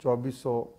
2400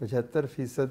75%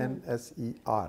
NSER।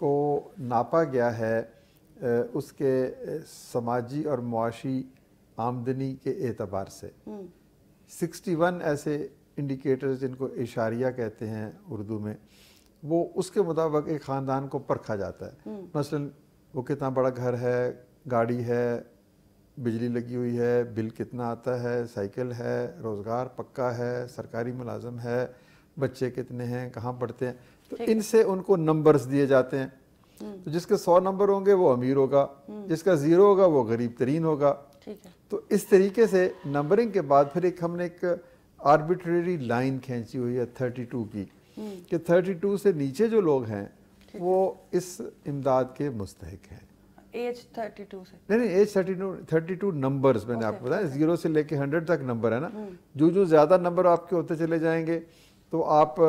کو ناپا گیا ہے اس کے سماجی اور معاشی آمدنی کے اعتبار سے. 61 ایسے انڈیکیٹرز جن کو اشاریہ کہتے ہیں اردو میں, وہ اس کے مطابق ایک خاندان کو پرکھا جاتا ہے. مثلاً وہ کتنا بڑا گھر ہے, گاڑی ہے, بجلی لگی ہوئی ہے, بل کتنا آتا ہے, سائیکل ہے, روزگار پکا ہے, سرکاری ملازم ہے, بچے کتنے ہیں, کہاں پڑھتے ہیں. تو ان سے ان کو نمبرز دیے جاتے ہیں. تو جس کے 100 نمبر ہوں گے وہ امیر ہوگا, جس کا 0 ہوگا وہ غریب ترین ہوگا. تو اس طریقے سے نمبرنگ کے بعد پھر ہم نے ایک آربیٹریری لائن کھینچی ہوئی ہے 32 کی, کہ 32 سے نیچے جو لوگ ہیں وہ اس امداد کے مستحق ہیں. ایج 32 سے نہیں ایج 32 نمبرز میں نے آپ کو بتایا, 0 سے لے کے 100 تک نمبر ہے نا. جو زیادہ نمبر آپ کے ہوتے چلے جائیں گے تو آپ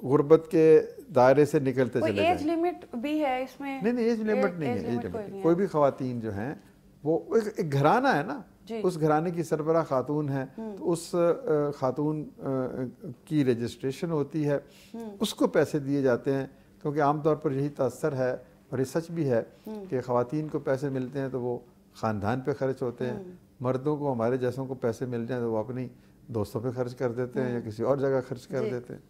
غربت کے دائرے سے نکلتے چلے جائیں. ایج لیمٹ بھی ہے اس میں؟ نہیں ایج لیمٹ نہیں ہے. کوئی بھی خواتین جو ہیں وہ ایک گھرانہ ہے نا, اس گھرانے کی سربراہ خاتون ہے, تو اس خاتون کی رجسٹریشن ہوتی ہے, اس کو پیسے دیے جاتے ہیں. کیونکہ عام طور پر یہی تاثر ہے, اور یہ سچ بھی ہے کہ خواتین کو پیسے ملتے ہیں تو وہ خاندان پہ خرچ ہوتے ہیں. مردوں کو, ہمارے جیسوں کو پیسے مل جائیں تو وہ اپنی دوستوں پہ خرچ کر دیتے ہیں یا کسی اور جگہ خرچ کر دیتے ہیں.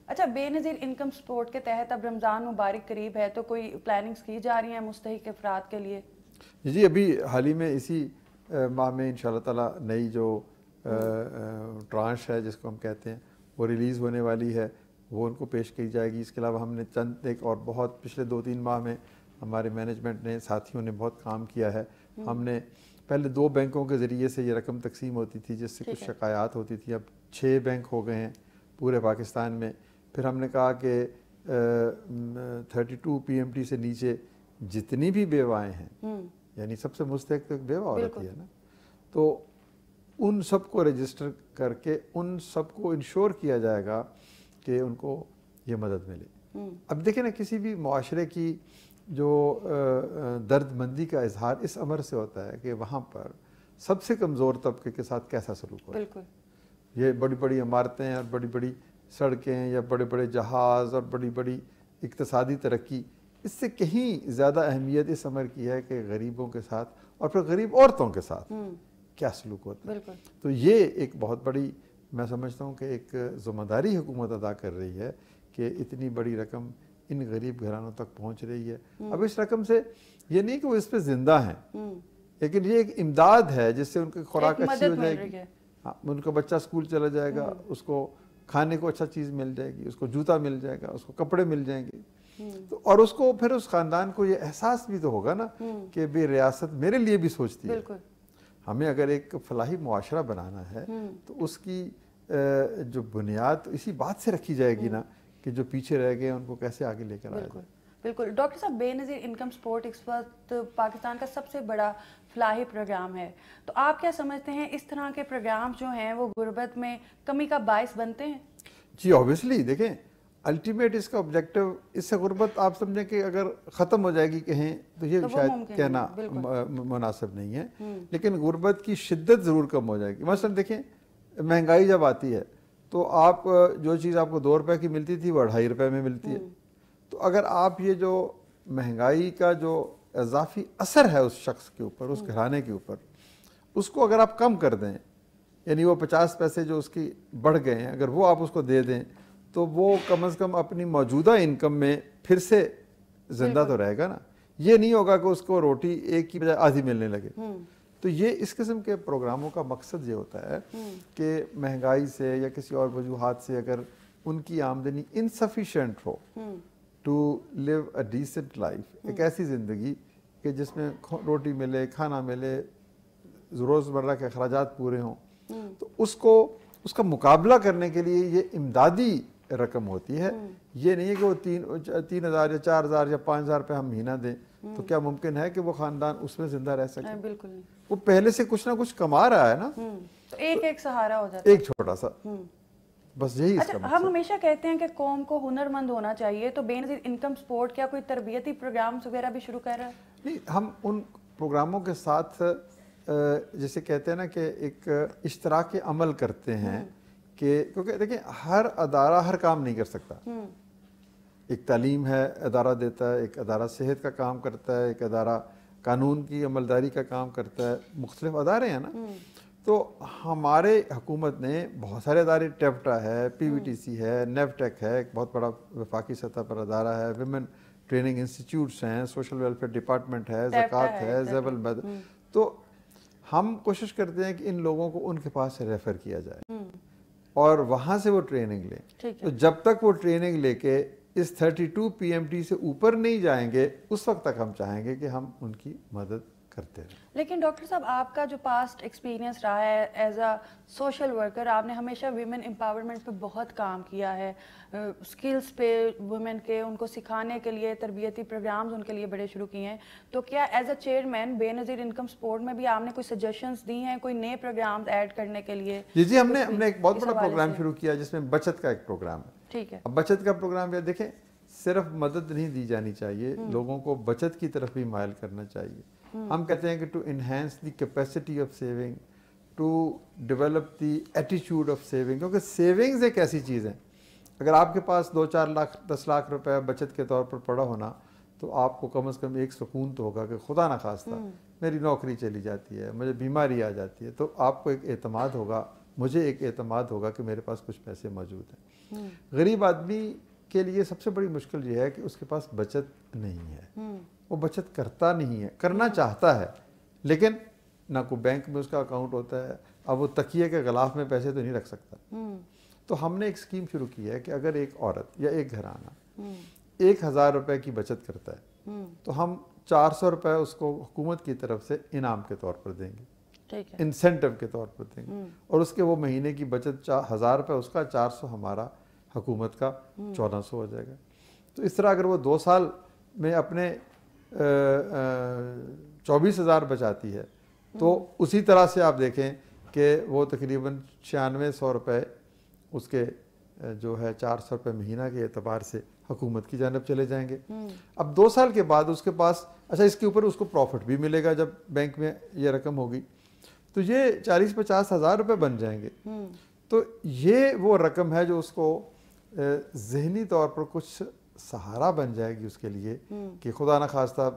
اچھا, بے نظیر انکم سپورٹ کے تحت اب رمضان مبارک قریب ہے, تو کوئی پلاننگز کی جا رہی ہیں مستحق افراد کے لیے؟ جی ابھی حال ہی میں اسی ماہ میں انشاءاللہ تعالی نئی جو ٹرانش ہے جس کو ہم کہتے ہیں وہ ریلیز ہونے والی ہے, وہ ان کو پیش کی جائے گی. اس کے علاوہ ہم نے چند ایک اور بہت پچھلے 2-3 ماہ میں ہمارے مینجمنٹ نے, ساتھیوں نے بہت کام کیا ہے. ہم نے پہلے 2 بینکوں کے ذریعے سے یہ رقم تقسیم ہوتی تھی جس سے کچھ شکایات ہوتی تھی, اب 6 بینک ہو گئے ہیں پورے پاکستان میں. پھر ہم نے کہا کہ 32 PMT سے نیچے جتنی بھی بیوائیں ہیں, یعنی سب سے مستحق تو ایک بیوہ عورت ہی ہے نا, تو ان سب کو رجسٹر کر کے ان سب کو انشور کیا جائے گا کہ ان کو یہ مدد ملے. اب دیکھیں نا, کسی بھی معاشرے کی جو درد مندی کا اظہار اس امر سے ہوتا ہے کہ وہاں پر سب سے کمزور طبقے کے ساتھ کیسا سلوک ہو. یہ بڑی بڑی عمارتیں اور بڑی بڑی سڑکیں یا بڑے بڑے جہاز اور بڑی بڑی اقتصادی ترقی, اس سے کہیں زیادہ اہمیت اس امر کی ہے کہ غریبوں کے ساتھ اور پھر غریب عورتوں کے ساتھ کیا سلوک ہوتا ہے. تو یہ ایک بہت بڑی, میں سمجھتا ہوں کہ ایک ذمہ داری حکومت ادا کر رہی ہے کہ اتنی بڑی رقم ان غریب گھرانوں تک پہنچ رہی ہے. اب اس رقم سے یہ نہیں کہ وہ اس پہ زندہ ہیں, لیکن یہ ایک امداد ہے جس سے ان کی خوراک اچھی ہو جائے گی, ان کا بچہ اسکول چلا جائے گا, اس کو کھانے کو اچھا چیز مل جائے گی, اس کو جوتا مل جائے گا, اس کو کپڑے مل جائیں گے. تو اور اس کو پھر اس خاندان کو یہ احساس بھی تو ہوگا نا کہ بھی ریاست میرے لیے بھی سوچتی ہے. ہمیں اگر ایک فلاحی معاشرہ بنانا ہے تو اس کی جو بنیاد اسی بات سے رکھی جائے گی نا کہ جو پیچھے رہ گئے ان کو کیسے آگے لے کر آیا جائے. بالکل ڈاکٹر صاحب, بے نظیر انکم سپورٹ اس وقت پاکستان کا سب سے بڑا فلاحی پروگرام ہے, تو آپ کیا سمجھتے ہیں اس طرح کے پروگرام جو ہیں وہ غربت میں کمی کا باعث بنتے ہیں؟ جی آبویسلی, دیکھیں الٹیمیٹ اس کا آبجیکٹو, اس سے غربت آپ سمجھیں کہ اگر ختم ہو جائے گی کہیں تو یہ شاید کہنا مناسب نہیں ہے, لیکن غربت کی شدت ضرور کم ہو جائے گی. مثلا دیکھیں مہنگائی جب آتی ہے تو آپ جو چیز آپ کو 2 روپے کی ملتی تھی وہ 2.5 روپے میں ملتی ہے. تو اگر آپ یہ جو مہنگائی کا جو اضافی اثر ہے اس شخص کے اوپر, اس گھرانے کے اوپر, اس کو اگر آپ کم کر دیں, یعنی وہ 50 پیسے جو اس کی بڑھ گئے ہیں اگر وہ آپ اس کو دے دیں تو وہ کم از کم اپنی موجودہ انکم میں پھر سے زندہ تو رہے گا نا. یہ نہیں ہوگا کہ اس کو روٹی ایک کی بجائے آدھی ملنے لگے. تو یہ اس قسم کے پروگراموں کا مقصد یہ ہوتا ہے کہ مہنگائی سے یا کسی اور وجوہات سے اگر ان کی آمدنی انسفیشینٹ ہو to live a decent life, ایک ایسی زندگی کہ جس میں روٹی ملے, کھانا ملے, روزمرہ کے اخراجات پورے ہوں, تو اس کا مقابلہ کرنے کے لیے یہ امدادی رقم ہوتی ہے. یہ نہیں ہے کہ وہ 3,000 یا 4,000 یا 5,000 روپے ہم مہینہ دیں تو کیا ممکن ہے کہ وہ خاندان اس میں زندہ رہ سکے؟ بالکل نہیں. وہ پہلے سے کچھ نہ کچھ کما رہا ہے نا, تو ایک سہارا ہو جاتا ہے, ایک چھوٹا سا, بس یہی اس کا مقصد. ہم ہمیشہ کہتے ہیں کہ قوم کو ہنرمند ہونا چاہیے, تو بے نظیر انکم سپورٹ کیا کوئی تربیتی پروگرامز وغیرہ بھی شروع کر رہا ہے؟ نہیں, ہم ان پروگراموں کے ساتھ جسے کہتے ہیں نا کہ ایک اشتراک عمل کرتے ہیں کہ کیونکہ دیکھیں ہر ادارہ ہر کام نہیں کر سکتا. ایک تعلیم ہے ادارہ دیتا ہے، ایک ادارہ صحت کا کام کرتا ہے، ایک ادارہ قانون کی عملداری کا کام کرتا ہے، مختلف ادارے ہیں نا. تو ہمارے حکومت نے بہت سارے ادارے، ٹیپٹا ہے، پی وی ٹی سی ہے، نیفٹیک ہے، ایک بہت بڑا وفاقی سطح پر ادارہ ہے، ویمن ٹریننگ انسٹیٹیوٹس ہیں، سوشل ویلفیئر ڈپارٹمنٹ ہے، زکوٰۃ ہے، زیب المد. تو ہم کوشش کرتے ہیں کہ ان لوگوں کو ان کے پاس سے ریفر کیا جائے اور وہاں سے وہ ٹریننگ لیں. تو جب تک وہ ٹریننگ لے کے اس 32 PMT سے اوپر نہیں جائیں گے اس وقت تک ہم چاہیں گے کہ ہم ان کی مدد کرتے رہیں. لیکن ڈاکٹر صاحب آپ کا جو پاسٹ ایکسپیرینس رہا ہے ایز اے سوشل ورکر، آپ نے ہمیشہ ویمن امپاورمنٹ پہ بہت کام کیا ہے، اسکلس پہ ویمن کے ان کو سکھانے کے لیے تربیتی پروگرامز ان کے لیے بڑے شروع کیے ہیں. تو کیا ایز اے چیئرمین بے نظیر انکم سپورٹ میں بھی آپ نے کوئی سجیشنز دی ہیں کوئی نئے پروگرامز ایڈ کرنے کے لیے؟ جی ہم نے ایک بہت بڑا پروگرام شروع کیا جس میں بچت کا ایک پروگرام ہے. ٹھیک ہے. اب بچت کا پروگرام یہ دیکھیں صرف مدد نہیں دی جانی چاہیے، لوگوں کو بچت کی طرف بھی مائل کرنا چاہیے. ہم کہتے ہیں کہ to enhance the capacity of saving, to develop the ایٹیچیوڈ آف سیونگ، کیونکہ سیونگز ایک ایسی چیز ہے اگر آپ کے پاس 2-4 لاکھ 10 لاکھ روپے بچت کے طور پر پڑا ہونا تو آپ کو کم از کم ایک سکون تو ہوگا کہ خدا نخواستہ میری نوکری چلی جاتی ہے، مجھے بیماری آ جاتی ہے، تو آپ کو ایک اعتماد ہوگا، مجھے ایک اعتماد ہوگا کہ میرے پاس کچھ پیسے موجود ہیں. غریب آدمی کے لیے سب سے بڑی مشکل یہ ہے کہ اس کے پاس بچت نہیں ہے، وہ بچت کرتا نہیں ہے، کرنا چاہتا ہے لیکن نہ کوئی بینک میں اس کا اکاؤنٹ ہوتا ہے. اب وہ تکیے کے غلاف میں پیسے تو نہیں رکھ سکتا. تو ہم نے ایک اسکیم شروع کی ہے کہ اگر ایک عورت یا ایک گھرانہ 1000 روپے کی بچت کرتا ہے تو ہم 400 روپے اس کو حکومت کی طرف سے انعام کے طور پر دیں گے، انسینٹو کے طور پر دیں گے، اور اس کے وہ مہینے کی بچت 1000 روپے اس کا، 400 ہمارا حکومت کا، 1400 ہو جائے گا. تو اس طرح اگر وہ 2 سال میں اپنے 24,000 بچاتی ہے تو اسی طرح سے آپ دیکھیں کہ وہ تقریباً 9600 روپے اس کے جو ہے 400 روپے مہینہ کے اعتبار سے حکومت کی جانب چلے جائیں گے. اب 2 سال کے بعد اس کے پاس اس کے اوپر اس کو پروفٹ بھی ملے گا جب بینک میں یہ رقم ہوگی تو یہ 40-50 ہزار روپے بن جائیں گے. تو یہ وہ رقم ہے جو اس کو ذہنی طور پر کچھ سہارا بن جائے گی اس کے لیے کہ خدا نخواستہ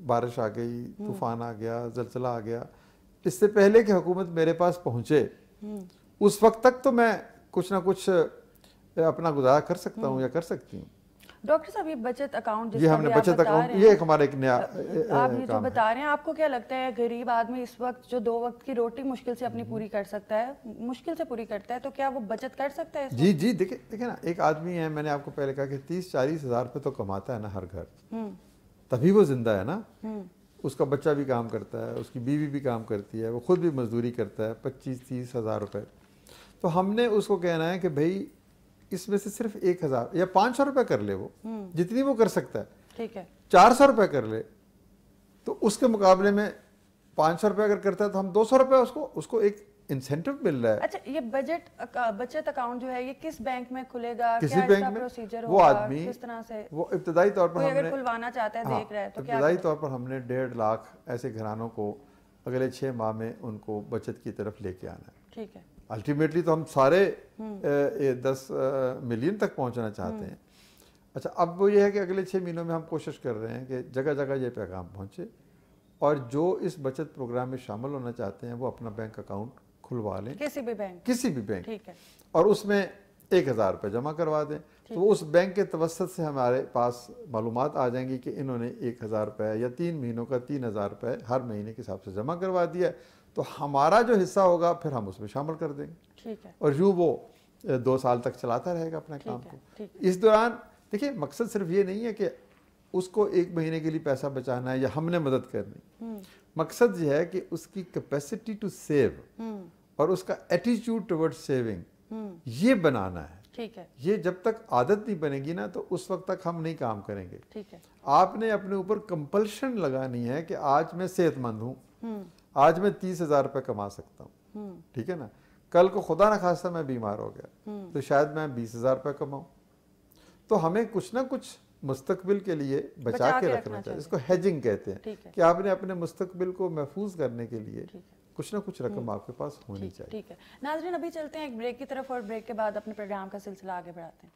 بارش آ گئی، طوفان آ گیا، زلزلہ آ گیا، اس سے پہلے کہ حکومت میرے پاس پہنچے اس وقت تک تو میں کچھ نہ کچھ اپنا گزارا کر سکتا ہوں یا کر سکتی ہوں. ڈاکٹر صاحب یہ بچت اکاؤنٹ یہ ہم نے بچت اکاؤنٹ، یہ ایک ہمارا ایک نیا آپ یہ جو بتا رہے ہیں، آپ کو کیا لگتا ہے غریب آدمی اس وقت جو 2 وقت کی روٹی مشکل سے اپنی پوری کر سکتا ہے، مشکل سے پوری کرتا ہے، تو کیا وہ بچت کر سکتا ہے؟ جی دیکھیں نا، ایک آدمی ہے، میں نے آپ کو پہلے کہا کہ 30-40 ہزار روپے تو کماتا ہے نا ہر گھر، تبھی وہ زندہ ہے نا. اس کا بچہ بھی کام کرتا ہے، اس کی بیوی بھی کام کرتی ہے، وہ خود بھی مزدوری کرتا ہے 25-30 ہزار روپے. تو ہم نے اس کو کہنا ہے کہ بھائی اس میں سے صرف 1000 یا 500 روپے کر لے، وہ جتنی وہ کر سکتا ہے، ٹھیک ہے 400 روپے کر لے، تو اس کے مقابلے میں 500 روپے اگر کرتا ہے تو ہم 200 روپے اس کو ایک انسینٹو مل رہا ہے. اچھا یہ بچت اکاؤنٹ جو ہے یہ کس بینک میں کھلے گا؟ کسی بینک میں. وہ آدمی کس طرح سے وہ ابتدائی طور پر ہم نے کھلوانا چاہتا ہے، دیکھ رہا ہے تو ابتدائی طور پر ہم نے 1.5 لاکھ ایسے گھرانوں کو اگلے 6 ماہ میں ان کو بچت کی طرف لے کے آنا ہے. ٹھیک ہے. الٹیمیٹلی تو ہم سارے 10 ملین تک پہنچنا چاہتے ہیں. اچھا اب وہ یہ ہے کہ اگلے 6 مہینوں میں ہم کوشش کر رہے ہیں کہ جگہ جگہ یہ پیغام پہنچے اور جو اس بچت پروگرام میں شامل ہونا چاہتے ہیں وہ اپنا بینک اکاؤنٹ کھلوا لیں، کسی بھی بینک، ٹھیک ہے، اور اس میں 1000 روپے جمع کروا دیں. تو اس بینک کے توسط سے ہمارے پاس معلومات آ جائیں گی کہ انہوں نے 1000 روپے یا 3 مہینوں کا 3000 روپے ہر مہینے کے حساب سے جمع کروا دیا، تو ہمارا جو حصہ ہوگا پھر ہم اس میں شامل کر دیں گے. ٹھیک ہے. اور یوں وہ 2 سال تک چلاتا رہے گا اپنے کام کو. اس دوران دیکھیں مقصد صرف یہ نہیں ہے کہ اس کو 1 مہینے کے لیے پیسہ بچانا ہے یا ہم نے مدد کرنی، مقصد یہ ہے کہ اس کی کیپیسٹی ٹو سیو اور اس کا ایٹیچیوڈ ٹورڈ سیونگ یہ بنانا ہے. ٹھیک ہے. یہ جب تک عادت نہیں بنے گی نا تو اس وقت تک ہم نہیں کام کریں گے. ٹھیک ہے. آپ نے اپنے اوپر کمپلشن لگانی ہے کہ آج میں صحت مند ہوں، آج میں 30,000 روپے کما سکتا ہوں، ٹھیک ہے نا. کل کو خدا نخواستہ میں بیمار ہو گیا تو شاید میں 20,000 روپے کماؤں. تو ہمیں کچھ نہ کچھ مستقبل کے لیے بچا کے رکھنا چاہیے. اس کو ہیجنگ کہتے ہیں کہ آپ نے اپنے مستقبل کو محفوظ کرنے کے لیے کچھ نہ کچھ رقم آپ کے پاس ہونی چاہیے. ٹھیک ہے ناظرین، ابھی چلتے ہیں ایک بریک کی طرف اور بریک کے بعد اپنے پروگرام کا سلسلہ آگے بڑھاتے ہیں.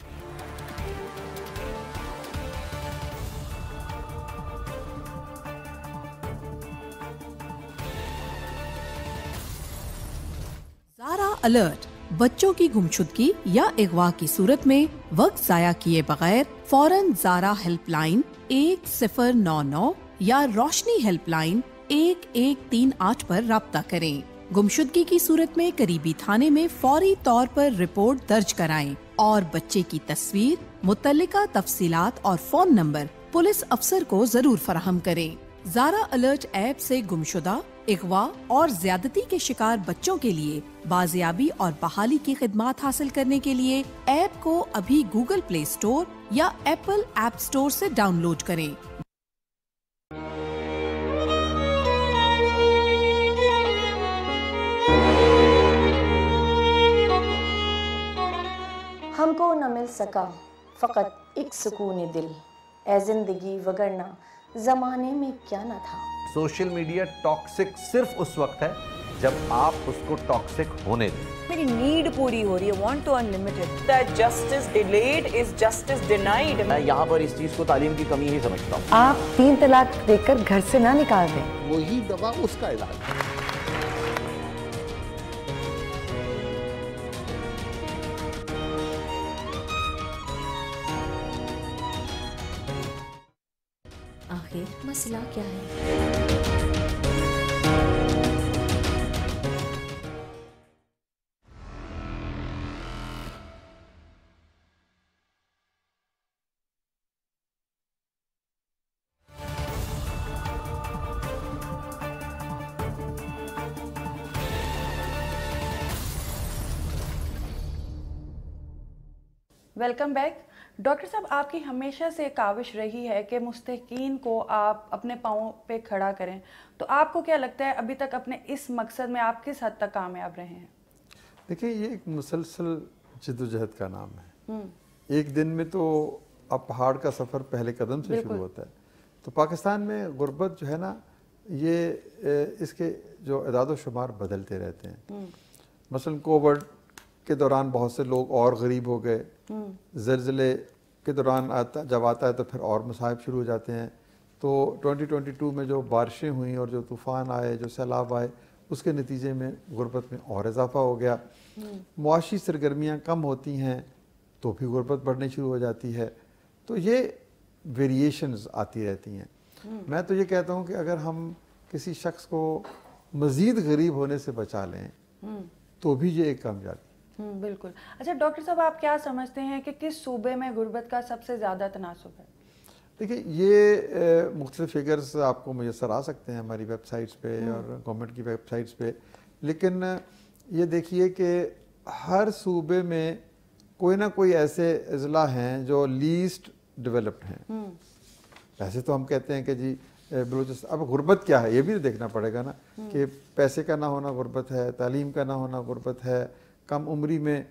الرٹ، بچوں کی گمشدگی یا اغوا کی صورت میں وقت ضائع کیے بغیر فوراً زارا ہیلپ لائن 1099 یا روشنی ہیلپ لائن 1138 پر رابطہ کریں۔ گمشدگی کی صورت میں قریبی تھانے میں فوری طور پر رپورٹ درج کرائیں اور بچے کی تصویر، متعلقہ تفصیلات اور فون نمبر پولیس افسر کو ضرور فراہم کریں۔ زارا الرٹ ایپ سے گمشدہ، اغوا اور زیادتی کے شکار بچوں کے لیے بازیابی اور بحالی کی خدمات حاصل کرنے کے لیے ایپ کو ابھی گوگل پلے اسٹور یا ایپل ایپ اسٹور سے ڈاؤن لوڈ کریں۔ ہم کو نہ مل سکا فقط ایک سکون دل، اے زندگی وگرنہ زمانے میں کیا نہ تھا۔ سوشل میڈیا ٹاکسک صرف اس وقت ہے جب آپ اس کو ٹاکسک ہونے دیں۔ میری نیڈ پوری ہو رہی ہے، want to unlimited, that justice delayed is justice denied۔ میں یہاں پر اس چیز کو تعلیم کی کمی ہی سمجھتا ہوں۔ آپ 3 طلاق دے کر گھر سے نہ نکال دیں، وہی دوا اس کا علاج ہے۔ آخر مسئلہ کیا ہے؟ Welcome back. ڈاکٹر صاحب، آپ کی ہمیشہ سے کاوش رہی ہے کہ مستحقین کو آپ اپنے پاؤں پہ کھڑا کریں، تو آپ کو کیا لگتا ہے ابھی تک اپنے اس مقصد میں آپ کس حد تک کامیاب رہے ہیں؟ دیکھیں، یہ ایک مسلسل جدوجہد کا نام ہے۔ ایک دن میں تو اب پہاڑ کا سفر پہلے قدم سے شروع ہوتا ہے۔ تو پاکستان میں غربت جو ہے نا، یہ اس کے جو اعداد و شمار بدلتے رہتے ہیں۔ مثلا کووڈ کے دوران بہت سے لوگ اور غریب ہو گئے، زلزلے کے دوران جب آتا ہے تو پھر اور مصائب شروع ہو جاتے ہیں۔ تو 2022 میں جو بارشیں ہوئیں اور جو طوفان آئے، جو سیلاب آئے، اس کے نتیجے میں غربت میں اور اضافہ ہو گیا۔ معاشی سرگرمیاں کم ہوتی ہیں تو بھی غربت بڑھنی شروع ہو جاتی ہے۔ تو یہ ویریشنز آتی رہتی ہیں۔ میں تو یہ کہتا ہوں کہ اگر ہم کسی شخص کو مزید غریب ہونے سے بچا لیں تو بھی یہ ایک کامیابی۔ بالکل۔ اچھا ڈاکٹر صاحب، آپ کیا سمجھتے ہیں کہ کس صوبے میں غربت کا سب سے زیادہ تناسب ہے؟ دیکھیں، یہ مختلف فگرز آپ کو میسر آ سکتے ہیں ہماری ویب سائٹس پہ اور گورنمنٹ کی ویب سائٹس پہ، لیکن یہ دیکھیے کہ ہر صوبے میں کوئی نہ کوئی ایسے اضلاع ہیں جو لیسٹ ڈیولپڈ ہیں۔ ویسے تو ہم کہتے ہیں کہ جی بلوچستان، اب غربت کیا ہے یہ بھی دیکھنا پڑے گا نا، کہ پیسے کا نہ ہونا غربت ہے، تعلیم کا نہ ہونا غربت ہے، کم عمری میں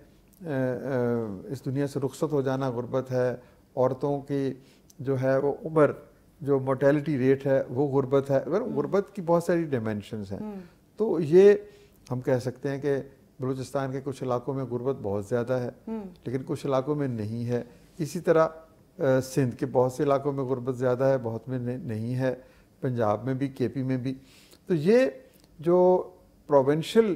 اس دنیا سے رخصت ہو جانا غربت ہے، عورتوں کی جو ہے وہ عمر، جو مورٹیلٹی ریٹ ہے وہ غربت ہے۔ اگر غربت کی بہت ساری ڈائمینشنز ہیں، تو یہ ہم کہہ سکتے ہیں کہ بلوچستان کے کچھ علاقوں میں غربت بہت زیادہ ہے، لیکن کچھ علاقوں میں نہیں ہے۔ اسی طرح سندھ کے بہت سے علاقوں میں غربت زیادہ ہے، بہت میں نہیں ہے، پنجاب میں بھی، کے پی میں بھی۔ تو یہ جو پروونشل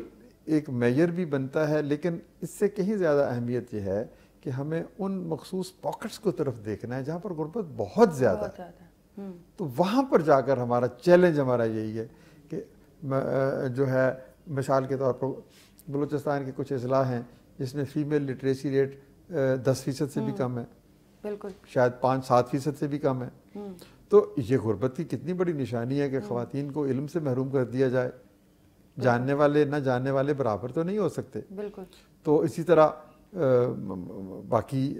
ایک میجر بھی بنتا ہے، لیکن اس سے کہیں زیادہ اہمیت یہ ہے کہ ہمیں ان مخصوص پاکٹس کو طرف دیکھنا ہے جہاں پر غربت بہت زیادہ ہے۔ تو وہاں پر جا کر ہمارا چیلنج ہمارا یہی ہے کہ جو ہے، مثال کے طور پر بلوچستان کے کچھ اضلاع ہیں جس میں فیمیل لٹریسی ریٹ 10% سے بھی کم ہے، بالکل شاید 5-7% سے بھی کم ہے۔ تو یہ غربت کی کتنی بڑی نشانی ہے کہ خواتین کو علم سے محروم کر دیا جائے۔ جاننے والے نہ جاننے والے برابر تو نہیں ہو سکتے۔ بالکل۔ تو اسی طرح باقی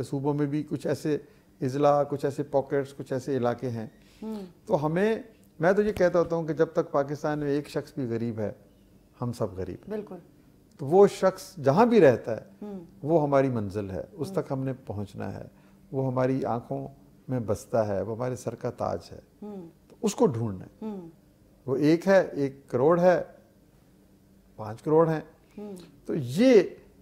صوبوں میں بھی کچھ ایسے اضلاع، کچھ ایسے پاکٹس، کچھ ایسے علاقے ہیں۔ تو میں تو یہ کہتا ہوتا ہوں کہ جب تک پاکستان میں ایک شخص بھی غریب ہے، ہم سب غریب ہیں۔ بالکل۔ تو وہ شخص جہاں بھی رہتا ہے وہ ہماری منزل ہے، اس تک ہم نے پہنچنا ہے، وہ ہماری آنکھوں میں بستا ہے، وہ ہمارے سر کا تاج ہے، تو اس کو ڈھونڈنا ہے۔ وہ ایک ہے، 1 کروڑ ہے، 5 کروڑ ہیں۔ تو یہ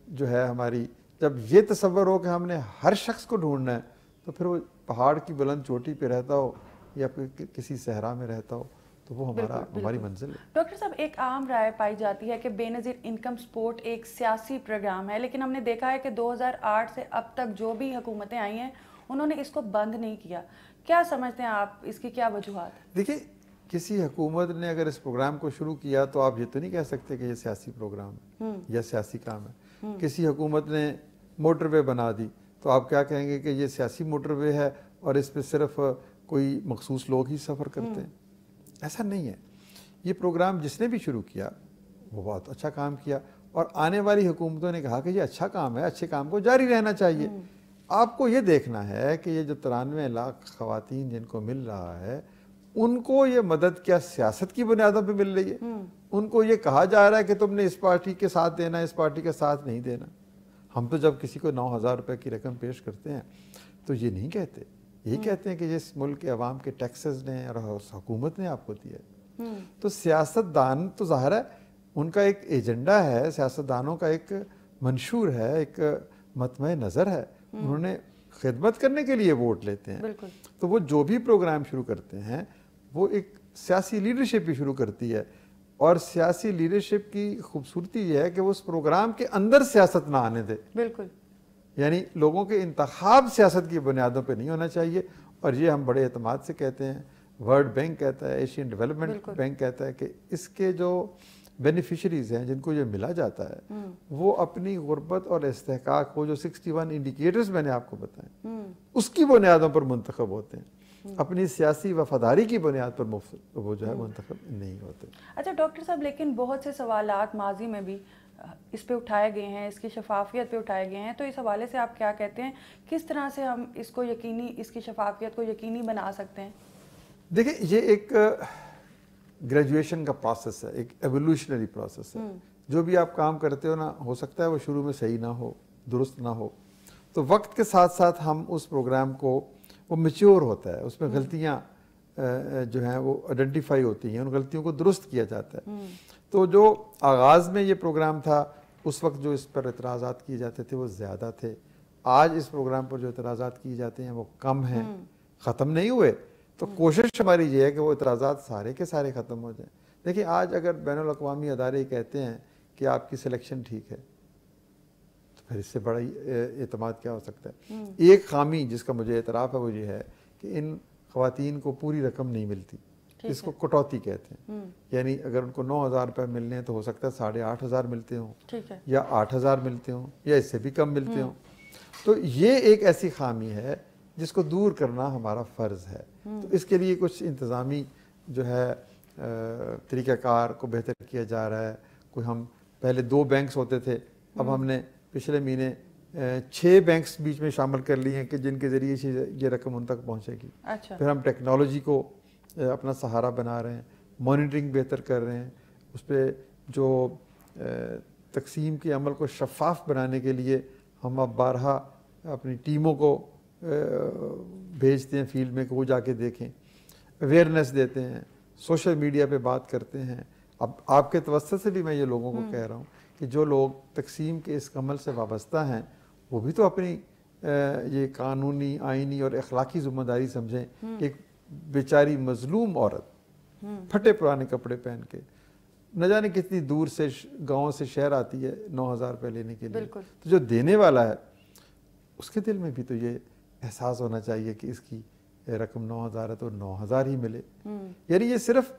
جو ہے ہماری، جب یہ تصور ہو کہ ہم نے ہر شخص کو ڈھونڈنا ہے، تو پھر وہ پہاڑ کی بلند چوٹی پہ رہتا ہو یا کسی صحرا میں رہتا ہو، تو تو وہ ہماری منزل ہے. ڈاکٹر صاحب ایک عام رائے پائی جاتی ہے کہ بے نظیر انکم سپورٹ ایک سیاسی پروگرام ہے، لیکن ہم نے دیکھا ہے کہ 2008 سے اب تک جو بھی حکومتیں آئی ہیں انہوں نے اس کو بند نہیں کیا. کیا سمجھتے ہیں آپ، اس کی کیا وجوہات؟ دیکھیں کسی حکومت نے اگر اس پروگرام کو شروع کیا تو آپ یہ تو نہیں کہہ سکتے کہ یہ سیاسی پروگرام ہے یا سیاسی کام ہے. کسی حکومت نے موٹر وے بنا دی تو آپ کیا کہیں گے کہ یہ سیاسی موٹر وے ہے اور اس پہ صرف کوئی مخصوص لوگ ہی سفر کرتے ہیں؟ ایسا نہیں ہے. یہ پروگرام جس نے بھی شروع کیا وہ بہت اچھا کام کیا، اور آنے والی حکومتوں نے کہا کہ یہ اچھا کام ہے، اچھے کام کو جاری رہنا چاہیے. آپ کو یہ دیکھنا ہے کہ یہ جو 93 لاکھ خواتین جن کو مل رہا ہے ان کو یہ مدد کیا سیاست کی بنیادوں پہ مل رہی ہے؟ ان کو یہ کہا جا رہا ہے کہ تم نے اس پارٹی کے ساتھ دینا، اس پارٹی کے ساتھ نہیں دینا؟ ہم تو جب کسی کو 9,000 روپے کی رقم پیش کرتے ہیں تو یہ نہیں کہتے، یہی کہتے ہیں کہ یہ اس ملک کے عوام کے ٹیکسز نے اور حکومت نے آپ کو دیا ہے. تو سیاست دان تو ظاہر ہے ان کا ایک ایجنڈا ہے، سیاست دانوں کا ایک منشور ہے، ایک مطمع نظر ہے، انہوں نے خدمت کرنے کے لیے ووٹ لیتے ہیں. تو وہ جو بھی پروگرام شروع کرتے ہیں وہ ایک سیاسی لیڈرشپ بھی شروع کرتی ہے، اور سیاسی لیڈرشپ کی خوبصورتی یہ ہے کہ وہ اس پروگرام کے اندر سیاست نہ آنے دے. بالکل، یعنی لوگوں کے انتخاب سیاست کی بنیادوں پہ نہیں ہونا چاہیے. اور یہ ہم بڑے اعتماد سے کہتے ہیں، ورلڈ بینک کہتا ہے، ایشین ڈیولپمنٹ بینک کہتا ہے کہ اس کے جو بینیفیشریز ہیں جن کو یہ ملا جاتا ہے وہ اپنی غربت اور استحقاق کو جو 61 انڈیکیٹرز میں نے آپ کو بتائیں اس کی بنیادوں پر منتخب ہوتے ہیں، اپنی سیاسی وفاداری کی بنیاد پر وہ جو ہے منتخب نہیں ہوتے. اچھا ڈاکٹر صاحب، لیکن بہت سے سوالات ماضی میں بھی اس پہ اٹھائے گئے ہیں، اس کی شفافیت پہ اٹھائے گئے ہیں، تو اس حوالے سے آپ کیا کہتے ہیں، کس طرح سے ہم اس کی شفافیت کو یقینی بنا سکتے ہیں؟ دیکھیں یہ ایک گریجویشن کا پروسیس ہے، ایک ایولیوشنری پروسیس ہے. جو بھی آپ کام کرتے ہو نا، ہو سکتا ہے وہ شروع میں صحیح نہ ہو، درست نہ ہو، تو وقت کے ساتھ ساتھ ہم اس پروگرام کو وہ میچور ہوتا ہے، اس میں غلطیاں جو ہیں وہ آئیڈینٹیفائی ہوتی ہیں، ان غلطیوں کو درست کیا جاتا ہے. تو جو آغاز میں یہ پروگرام تھا اس وقت جو اس پر اعتراضات کیے جاتے تھے وہ زیادہ تھے. آج اس پروگرام پر جو اعتراضات کیے جاتے ہیں وہ کم ہیں، ختم نہیں ہوئے. تو کوشش ہماری یہ ہے کہ وہ اعتراضات سارے کے سارے ختم ہو جائیں. دیکھیں آج اگر بین الاقوامی ادارے کہتے ہیں کہ آپ کی سلیکشن ٹھیک ہے تو پھر اس سے بڑا اعتماد کیا ہو سکتا ہے؟ ایک خامی جس کا مجھے اعتراف ہے وہ یہ ہے کہ ان خواتین کو پوری رقم نہیں ملتی، اس کو کٹوتی کہتے ہیں. یعنی اگر ان کو 9,000 روپے ملنے ہیں تو ہو سکتا ہے 8,500 ملتے ہوں یا 8,000 ملتے ہوں یا اس سے بھی کم ملتے ہوں. تو یہ ایک ایسی خامی ہے جس کو دور کرنا ہمارا فرض ہے. تو اس کے لیے کچھ انتظامی جو ہے طریقہ کار کو بہتر کیا جا رہا ہے. کوئی ہم پہلے 2 بینکس ہوتے تھے، اب ہم نے پچھلے مہینے 6 بینکس بیچ میں شامل کر لیے ہیں کہ جن کے ذریعے سے یہ رقم ان تک پہنچے گی. پھر ہم ٹیکنالوجی کو اپنا سہارا بنا رہے ہیں، مانیٹرنگ بہتر کر رہے ہیں، اس پہ جو تقسیم کے عمل کو شفاف بنانے کے لیے ہم اب بارہا اپنی ٹیموں کو بھیجتے ہیں فیلڈ میں کہ وہ جا کے دیکھیں، اویئرنیس دیتے ہیں، سوشل میڈیا پہ بات کرتے ہیں. اب آپ کے توسط سے بھی میں یہ لوگوں کو کہہ رہا ہوں کہ جو لوگ تقسیم کے اس عمل سے وابستہ ہیں وہ بھی تو اپنی یہ قانونی، آئینی اور اخلاقی ذمہ داری سمجھیں. ایک بیچاری مظلوم عورت پھٹے پرانے کپڑے پہن کے نہ جانے کتنی دور سے گاؤں سے شہر آتی ہے 9,000 روپے لینے کے لیے، تو جو دینے والا ہے اس کے دل میں بھی تو یہ احساس ہونا چاہیے کہ اس کی رقم 9,000 ہے تو 9,000 ہی ملے. یعنی یہ صرف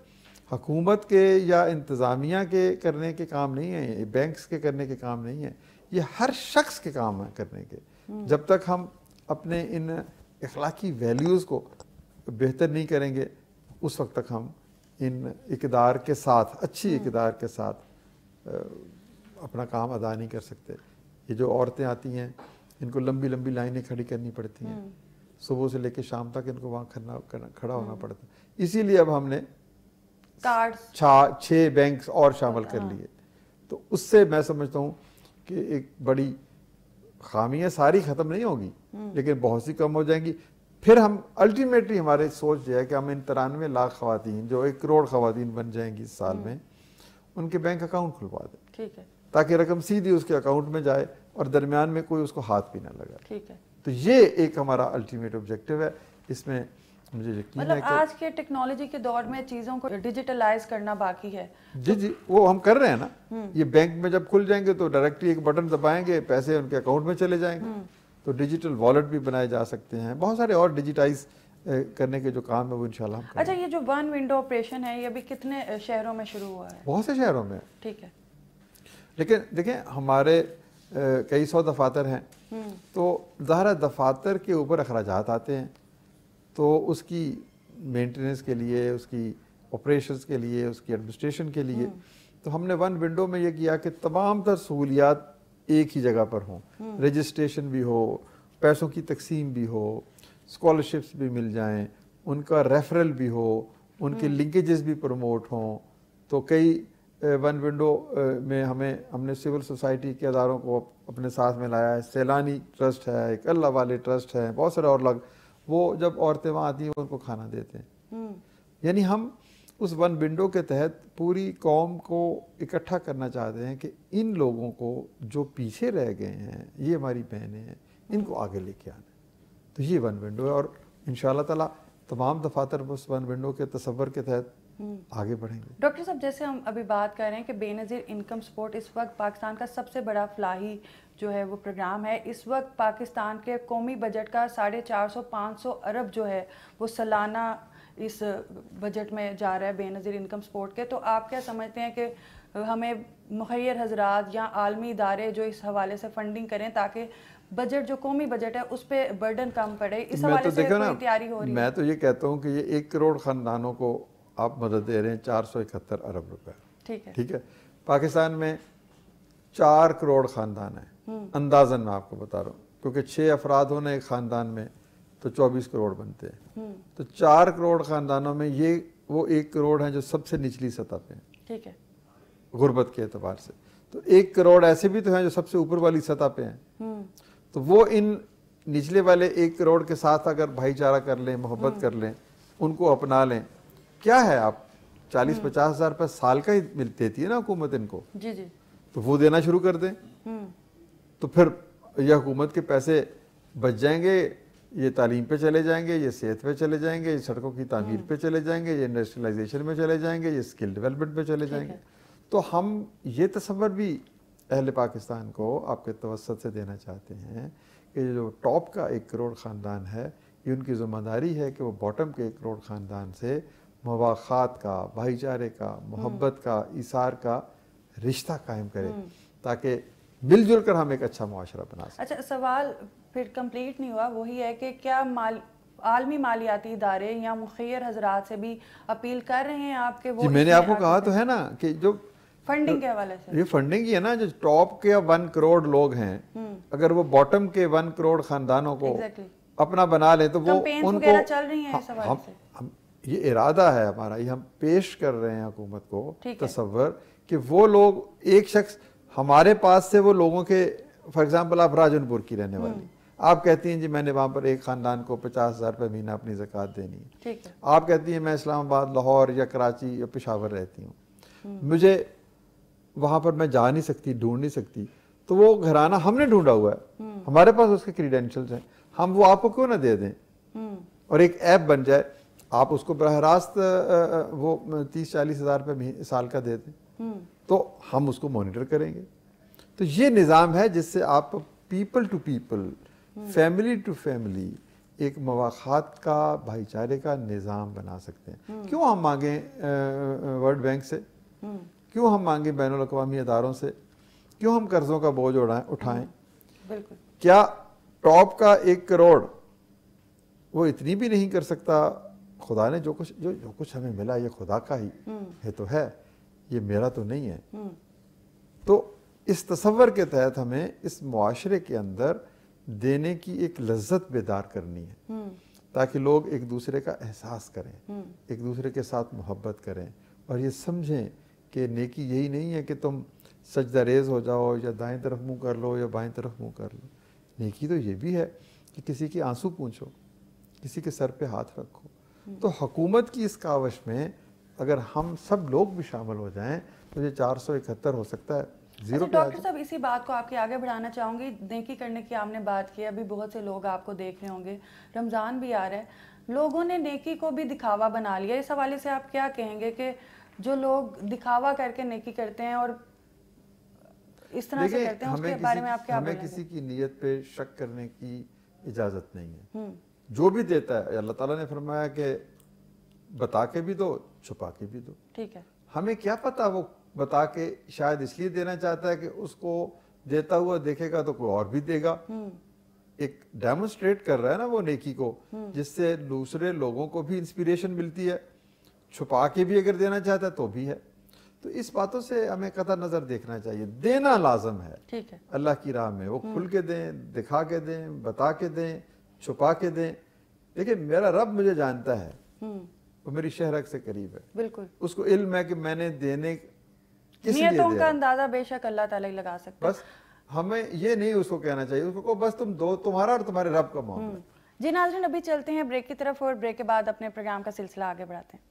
حکومت کے یا انتظامیہ کے کرنے کے کام نہیں ہیں، یہ بینکس کے کرنے کے کام نہیں ہیں، یہ ہر شخص کے کام ہیں کرنے کے. جب تک ہم اپنے ان اخلاقی ویلیوز کو بہتر نہیں کریں گے اس وقت تک ہم ان اقدار کے ساتھ، اچھی اقدار کے ساتھ اپنا کام ادا نہیں کر سکتے. یہ جو عورتیں آتی ہیں ان کو لمبی لمبی لائنیں کھڑی کرنی پڑتی ہیں، صبح سے لے کے شام تک ان کو وہاں کھڑا ہونا پڑتا ہے. اسی لیے اب ہم نے 6 بینکس اور شامل کر لیے. تو اس سے میں سمجھتا ہوں کہ ایک بڑی خامیاں ساری ختم نہیں ہوگی لیکن بہت سی کم ہو جائیں گی. پھر ہم الٹیمیٹلی ہماری سوچ یہ ہے کہ ہم ان 93 لاکھ خواتین جو 1 کروڑ خواتین بن جائیں گی اس سال میں، ان کے بینک اکاؤنٹ کھلوا دیں تاکہ رقم سیدھی اس کے اکاؤنٹ میں جائے اور درمیان میں کوئی اس کو ہاتھ بھی نہ لگا. تو یہ ایک ہمارا الٹیمیٹ آبجیکٹو ہے. اس میں مجھے یقین ہے مطلب کہ آج کے ٹیکنالوجی کے دور میں چیزوں کو ڈیجیٹلائز کرنا باقی ہے. جی وہ ہم کر رہے ہیں نا. یہ بینک میں جب کھل جائیں گے تو ڈائریکٹلی ایک بٹن دبائیں گے, پیسے ان کے اکاؤنٹ میں چلے جائیں گے. تو ڈیجیٹل والٹ بھی بنائے جا سکتے ہیں, بہت سارے اور ڈیجیٹائز کرنے کے جو کام ہے وہ انشاءاللہ ہم کریں. اچھا, یہ جو ون ونڈو آپریشن ہے یہ ابھی کتنے شہروں میں شروع ہوا ہے؟ بہت سے شہروں میں. ٹھیک ہے, لیکن دیکھیں ہمارے کئی سو دفاتر ہیں, تو ظاہر دفاتر کے اوپر اخراجات آتے ہیں, تو اس کی مینٹیننس کے لیے, اس کی آپریشنز کے لیے, اس کی ایڈمنسٹریشن کے لیے, تو ہم نے ون ونڈو میں یہ کیا کہ تمام تر سہولیات ایک ہی جگہ پر ہوں. رجسٹریشن بھی ہو, پیسوں کی تقسیم بھی ہو, اسکالرشپس بھی مل جائیں, ان کا ریفرل بھی ہو, ان کے لنکیجز بھی پروموٹ ہوں. تو کئی ون ونڈو میں ہم نے سول سوسائٹی کے اداروں کو اپنے ساتھ میں لایا ہے. سیلانی ٹرسٹ ہے, ایک اللہ والے ٹرسٹ ہے, بہت سارے اور لوگ, وہ جب عورتیں وہاں آتی ہیں ان کو کھانا دیتے ہیں. یعنی ہم اس ون ونڈو کے تحت پوری قوم کو اکٹھا کرنا چاہتے ہیں کہ ان لوگوں کو جو پیچھے رہ گئے ہیں, یہ ہماری بہنیں ہیں, ان کو آگے لے کے آنا. تو یہ ون ونڈو ہے, اور انشاءاللہ تعالی تمام دفاتر اس ون ونڈو کے تصور کے تحت آگے بڑھیں گے. ڈاکٹر صاحب, جیسے ہم ابھی بات کر رہے ہیں کہ بے نظیر انکم سپورٹ اس وقت پاکستان کا سب سے بڑا فلاحی جو ہے وہ پروگرام ہے. اس وقت پاکستان کے قومی بجٹ کا 450-500 ارب جو ہے وہ سالانہ اس بجٹ میں جا رہا ہے بے نظیر انکم سپورٹ کے. تو آپ کیا سمجھتے ہیں کہ ہمیں مخیر حضرات یا عالمی ادارے جو اس حوالے سے فنڈنگ کریں تاکہ بجٹ جو قومی بجٹ ہے اس پہ برڈن کم پڑے, اس حوالے سے کوئی تیاری ہو رہی ہے؟ میں تو یہ کہتا ہوں کہ یہ 1 کروڑ خاندانوں کو آپ مدد دے رہے ہیں 471 ارب روپے. ٹھیک ہے, پاکستان میں 4 کروڑ خاندان ہیں اندازاً, میں آپ کو بتا رہا ہوں, کیونکہ 6 افراد ہونے ایک خاندان میں تو 24 کروڑ بنتے ہیں. تو 4 کروڑ خاندانوں میں یہ وہ 1 کروڑ ہیں جو سب سے نچلی سطح پہ ہیں. ٹھیک ہے, غربت کے اعتبار سے. تو 1 کروڑ ایسے بھی تو ہیں جو سب سے اوپر والی سطح پہ ہیں. تو وہ ان نچلے والے 1 کروڑ کے ساتھ اگر بھائی چارہ کر لیں, محبت کر لیں, ان کو اپنا لیں, کیا ہے آپ 40-50 ہزار روپے سال کا ہی دیتی ہے نا حکومت ان کو, جی جی, تو وہ دینا شروع کر دیں. تو پھر یہ حکومت کے پیسے بچ جائیں گے, یہ تعلیم پہ چلے جائیں گے, یہ صحت پہ چلے جائیں گے, یہ سڑکوں کی تعمیر پہ چلے جائیں گے, یہ انڈسٹریلائزیشن میں چلے جائیں گے, یہ اسکل ڈیولپمنٹ پہ چلے جائیں گے. تو ہم یہ تصور بھی اہل پاکستان کو آپ کے توسط سے دینا چاہتے ہیں کہ جو ٹاپ کا 1 کروڑ خاندان ہے, یہ ان کی ذمہ داری ہے کہ وہ باٹم کے 1 کروڑ خاندان سے مواخات کا, بھائی چارے کا, محبت کا, ایثار کا رشتہ قائم کرے, تاکہ مل جل کر ہم ایک اچھا معاشرہ بنا سکیں. اچھا, سوال پھر کمپلیٹ نہیں ہوا, وہی ہے کہ کیا عالمی مالیاتی ادارے یا مخیر حضرات سے بھی اپیل کر رہے ہیں آپ کے وہ؟ جی میں نے آپ کو کہا تو ہے نا کہ جو فنڈنگ کے حوالے سے, یہ فنڈنگ ہی ہے نا, جو ٹاپ کے 1 کروڑ لوگ ہیں, اگر وہ باٹم کے 1 کروڑ خاندانوں کو اپنا بنا لیں تو وہ ان کو چل رہی ہیں اس حوالے سے. یہ ارادہ ہے ہمارا, یہ ہم پیش کر رہے ہیں حکومت کو تصور کہ وہ لوگ, ایک شخص ہمارے پاس سے وہ لوگوں کے, فار ایگزامپل آپ راجن پور کی رہنے والی, آپ کہتی ہیں جی میں نے وہاں پر ایک خاندان کو 50,000 روپے مہینہ اپنی زکوٰۃ دینی ہے. آپ کہتی ہیں میں اسلام آباد, لاہور یا کراچی یا پشاور رہتی ہوں, مجھے وہاں پر میں جا نہیں سکتی, ڈھونڈ نہیں سکتی, تو وہ گھرانہ ہم نے ڈھونڈا ہوا ہے, ہمارے پاس اس کے کریڈینشلز ہیں, ہم وہ آپ کو کیوں نہ دے دیں, اور ایک ایپ بن جائے, آپ اس کو براہ راست وہ 30-40 ہزار روپے سال کا دے دیں, تو ہم اس کو مانیٹر کریں گے. تو یہ نظام ہے جس سے آپ people to people, family to family ایک مواخات کا, بھائی چارے کا نظام بنا سکتے ہیں. کیوں ہم مانگیں ورلڈ بینک سے, کیوں ہم مانگیں بین الاقوامی اداروں سے, کیوں ہم قرضوں کا بوجھ اٹھائیں؟ کیا ٹاپ کا 1 کروڑ وہ اتنی بھی نہیں کر سکتا؟ خدا نے جو کچھ ہمیں ملا یہ خدا کا ہی ہے, تو ہے, یہ میرا تو نہیں ہے. تو اس تصور کے تحت ہمیں اس معاشرے کے اندر دینے کی ایک لذت بیدار کرنی ہے, تاکہ لوگ ایک دوسرے کا احساس کریں, ایک دوسرے کے ساتھ محبت کریں, اور یہ سمجھیں کہ نیکی یہی نہیں ہے کہ تم سجدہ ریز ہو جاؤ, یا دائیں طرف منہ کر لو یا بائیں طرف منہ کر لو. نیکی تو یہ بھی ہے کہ کسی کی آنسو پونچھو, کسی کے سر پہ ہاتھ رکھو. تو حکومت کی اس کاوش میں اگر ہم سب لوگ بھی شامل ہو جائیں تو یہ 471 ہو سکتا ہے. ڈاکٹر صاحب اسی بات کو آپ کے آگے بڑھانا چاہوں گی. نیکی کرنے کی آپ نے بات کی, ابھی بہت سے لوگ آپ کو دیکھ رہے ہوں گے, رمضان بھی آ رہا ہے, لوگوں نے نیکی کو بھی دکھاوا بنا لیا. اس حوالے سے آپ کیا کہیں گے کہ جو لوگ دکھاوا کر کے نیکی کرتے ہیں اور اس طرح سے کرتے ہیں, اس کے بارے میں آپ کیا بولیں گے؟ ہمیں کسی کی نیت پہ شک کرنے کی اجازت نہیں ہے. جو بھی دیتا ہے اللہ تعالیٰ نے فرمایا کہ بتا کے بھی دو, چھپا کے بھی دو. ٹھیک ہے. ہمیں کیا پتا وہ بتا کے شاید اس لیے دینا چاہتا ہے کہ اس کو دیتا ہوا دیکھے گا تو کوئی اور بھی دے گا. ایک ڈیمونسٹریٹ کر رہا ہے نا وہ نیکی کو, جس سے دوسرے لوگوں کو بھی انسپیریشن ملتی ہے. چھپا کے بھی اگر دینا چاہتا ہے تو بھی ہے. تو اس باتوں سے ہمیں قطع نظر دیکھنا چاہیے. دینا لازم ہے ٹھیک ہے اللہ کی راہ میں, وہ کھل کے دیں, دکھا کے دیں, بتا کے دیں, چھپا کے دیں. دیکھیں میرا رب مجھے جانتا ہے, وہ میری شہرک سے قریب ہے. بالکل. اس کو علم ہے کہ میں نے دینے کس لیے نیتوں دے کا رہا. اندازہ بے شک اللہ تعالیٰ ہی لگا سکتا ہے. بس ہمیں یہ نہیں اس کو کہنا چاہیے, اس کو بس تم دو, تمہارا اور تمہارے رب کا معاملہ. جی ناظرین, ابھی چلتے ہیں بریک کی طرف اور بریک کے بعد اپنے پروگرام کا سلسلہ آگے بڑھاتے ہیں.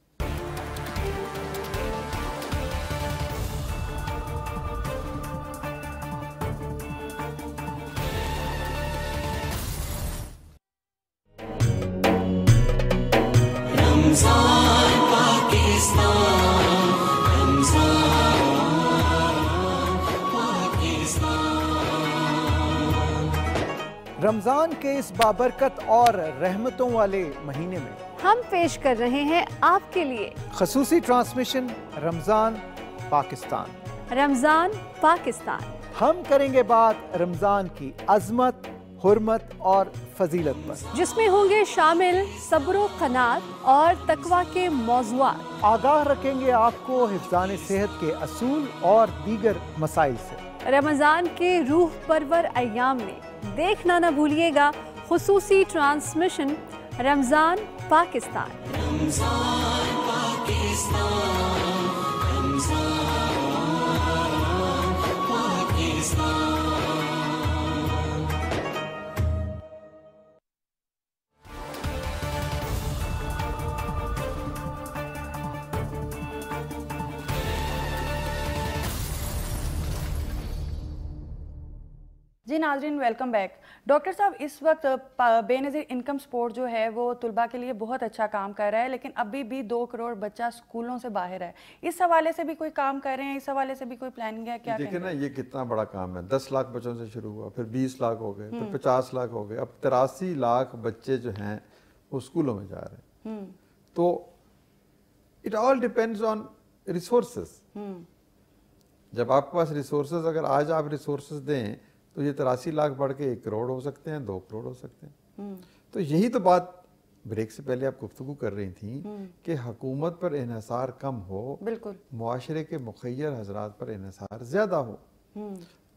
رمضان کے اس بابرکت اور رحمتوں والے مہینے میں ہم پیش کر رہے ہیں آپ کے لیے خصوصی ٹرانسمیشن رمضان پاکستان. رمضان پاکستان. ہم کریں گے بات رمضان کی عظمت, حرمت اور فضیلت پر, جس میں ہوں گے شامل صبر و قناعت اور تقویٰ کے موضوعات. آگاہ رکھیں گے آپ کو حفظان صحت کے اصول اور دیگر مسائل سے. رمضان کے روح پرور ایام میں دیکھنا نہ بھولیے گا خصوصی ٹرانسمیشن رمضان پاکستان. رمضان پاکستان, رمضان پاکستان. جی ناظرین, ویلکم بیک. ڈاکٹر صاحب, اس وقت بے نظیر انکم سپورٹ جو ہے وہ طلباء کے لیے بہت اچھا کام کر رہا ہے, لیکن ابھی بھی 2 کروڑ بچہ سکولوں سے باہر ہے. اس حوالے سے بھی کوئی کام کر رہے ہیں, اس حوالے سے بھی کوئی پلاننگ ہے کیا؟ دیکھیں نا یہ کتنا بڑا کام ہے. 10 لاکھ بچوں سے شروع ہوا, پھر 20 لاکھ ہو گئے, پھر 50 لاکھ ہو گئے, اب 83 لاکھ بچے جو ہیں وہ سکولوں میں جا رہے ہیں. تو it all depends on resources. جب آپ کے پاس ریسورسز, اگر آج آپ ریسورسز دیں تو یہ 83 لاکھ بڑھ کے 1 کروڑ ہو سکتے ہیں, 2 کروڑ ہو سکتے ہیں. تو یہی تو بات بریک سے پہلے آپ گفتگو کر رہی تھیں کہ حکومت پر انحصار کم ہو, بالکل, معاشرے کے مخیر حضرات پر انحصار زیادہ ہو.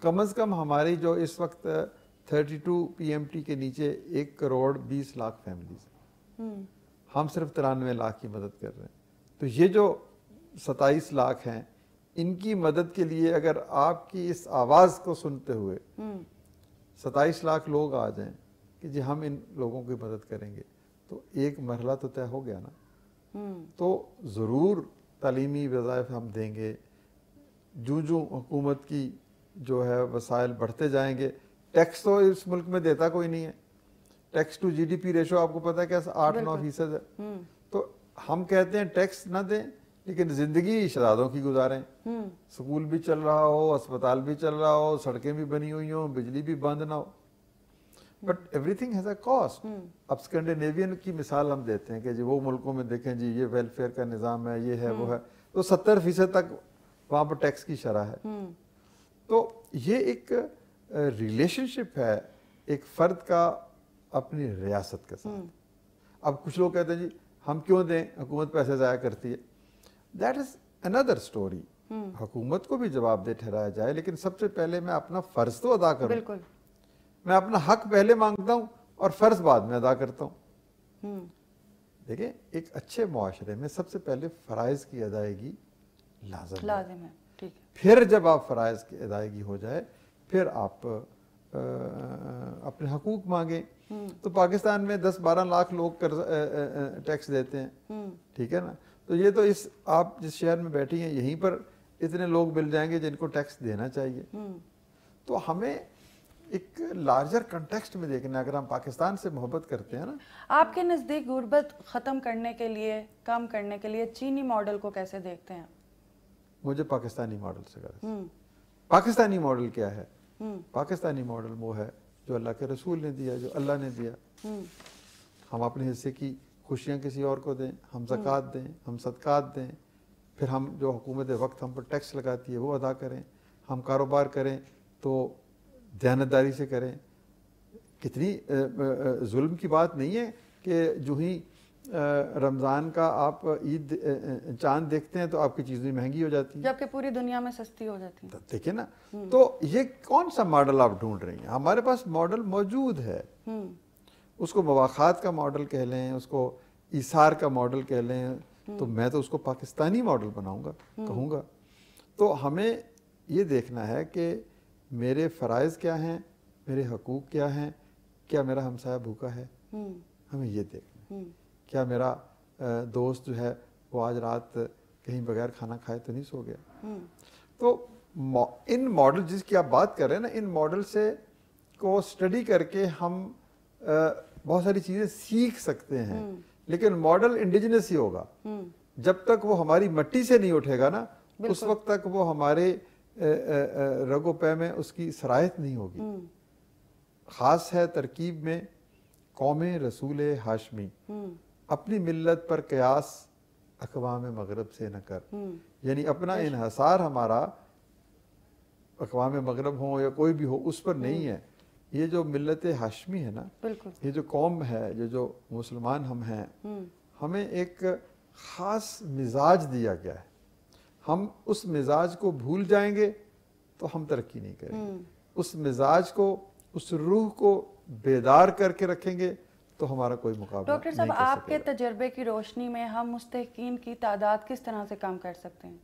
کم از کم ہماری جو اس وقت 32 PMT کے نیچے 1 کروڑ 20 لاکھ فیملیز ہیں, ہم صرف 93 لاکھ کی مدد کر رہے ہیں. تو یہ جو 27 لاکھ ہیں, ان کی مدد کے لیے اگر آپ کی اس آواز کو سنتے ہوئے 27 لاکھ لوگ آ جائیں کہ جی ہم ان لوگوں کی مدد کریں گے, تو ایک مرحلہ تو طے ہو گیا نا. تو ضرور تعلیمی وظائف ہم دیں گے. جو حکومت کی جو ہے وسائل بڑھتے جائیں گے. ٹیکس تو اس ملک میں دیتا کوئی نہیں ہے. ٹیکس ٹو GDP ریشو آپ کو پتہ ہے کیسا 8-9% ہے. تو ہم کہتے ہیں ٹیکس نہ دیں, لیکن زندگی شہزادوں کی گزاریں. سکول بھی چل رہا ہو, اسپتال بھی چل رہا ہو, سڑکیں بھی بنی ہوئی ہوں, بجلی بھی بند نہ ہو. But everything has a cost. اب اسکینڈینیوین کی مثال ہم دیتے ہیں کہ جی وہ ملکوں میں دیکھیں جی یہ ویلفیئر کا نظام ہے, یہ ہے, وہ ہے, تو 70% تک وہاں پر ٹیکس کی شرح ہے. تو یہ ایک ریلیشن شپ ہے ایک فرد کا اپنی ریاست کے ساتھ. اب کچھ لوگ کہتے ہیں جی ہم کیوں دیں, حکومت پیسے ضائع کرتی ہے. That is another story. حکومت کو بھی جواب دہ ٹھہرایا جائے, لیکن سب سے پہلے میں اپنا فرض تو ادا کروں. بالکل, میں اپنا حق پہلے مانگتا ہوں اور فرض بعد میں ادا کرتا ہوں. دیکھیں ایک اچھے معاشرے میں سب سے پہلے فرائض کی ادائیگی لازم ہے. ٹھیک ہے. پھر جب آپ فرائض کی ادائیگی ہو جائے پھر آپ اپنے حقوق مانگیں. تو پاکستان میں 10-12 لاکھ لوگ ٹیکس دیتے ہیں, ٹھیک ہے نا. تو یہ تو آپ جس شہر میں بیٹھی ہیں یہیں پر اتنے لوگ مل جائیں گے جن کو ٹیکس دینا چاہیے. تو ہمیں ایک لارجر کنٹیکسٹ میں دیکھنا ہے. اگر ہم پاکستان سے محبت کرتے ہیں نا, آپ کے نزدیک غربت ختم کرنے کے لیے, کم کرنے کے لیے چینی ماڈل کو کیسے دیکھتے ہیں؟ مجھے پاکستانی ماڈل سے غرض. پاکستانی ماڈل کیا ہے؟ پاکستانی ماڈل وہ ہے جو اللہ کے رسول نے دیا, جو اللہ نے دیا. ہم اپنے حصے کی خوشیاں کسی اور کو دیں, ہم زکوٰۃ دیں, ہم صدقات دیں, پھر ہم جو حکومت وقت ہم پر ٹیکس لگاتی ہے وہ ادا کریں, ہم کاروبار کریں تو دیانتداری سے کریں. کتنی ظلم کی بات نہیں ہے کہ جو ہی رمضان کا آپ عید چاند دیکھتے ہیں تو آپ کی چیزیں مہنگی ہو جاتی ہیں, جبکہ پوری دنیا میں سستی ہو جاتی ہیں. دیکھیں نا, تو یہ کون سا ماڈل آپ ڈھونڈ رہی ہیں؟ ہمارے پاس ماڈل موجود ہے. اس کو مواخات کا ماڈل کہہ لیں, اس کو ایثار کا ماڈل کہہ لیں, تو میں تو اس کو پاکستانی ماڈل بناؤں گا, کہوں گا. تو ہمیں یہ دیکھنا ہے کہ میرے فرائض کیا ہیں, میرے حقوق کیا ہیں, کیا میرا ہمسایہ بھوکا ہے, ہمیں یہ دیکھنا ہے. کیا میرا دوست جو ہے وہ آج رات کہیں بغیر کھانا کھائے تو نہیں سو گیا. تو ان ماڈل جس کی آپ بات کر رہے ہیں نا, ان ماڈل سے کو اسٹڈی کر کے ہم بہت ساری چیزیں سیکھ سکتے ہیں, لیکن ماڈل انڈیجنس ہی ہوگا. جب تک وہ ہماری مٹی سے نہیں اٹھے گا نا, اس وقت تک وہ ہمارے رگ و پے میں اس کی سرایت نہیں ہوگی. خاص ہے ترکیب میں قوم رسول ہاشمی, اپنی ملت پر قیاس اقوام مغرب سے نہ کر. یعنی اپنا انحصار ہمارا اقوام مغرب ہو یا کوئی بھی ہو اس پر نہیں ہے. یہ جو ملت ہاشمی ہے نا, یہ جو قوم ہے, جو مسلمان ہم ہیں, ہمیں ایک خاص مزاج دیا گیا ہے. ہم اس مزاج کو بھول جائیں گے تو ہم ترقی نہیں کریں گے. اس مزاج کو, اس روح کو بیدار کر کے رکھیں گے تو ہمارا کوئی مقابلہ نہیں کر سکے گا. ڈاکٹر صاحب, آپ کے تجربے کی روشنی میں ہم مستحقین کی تعداد کس طرح سے کم کر سکتے ہیں؟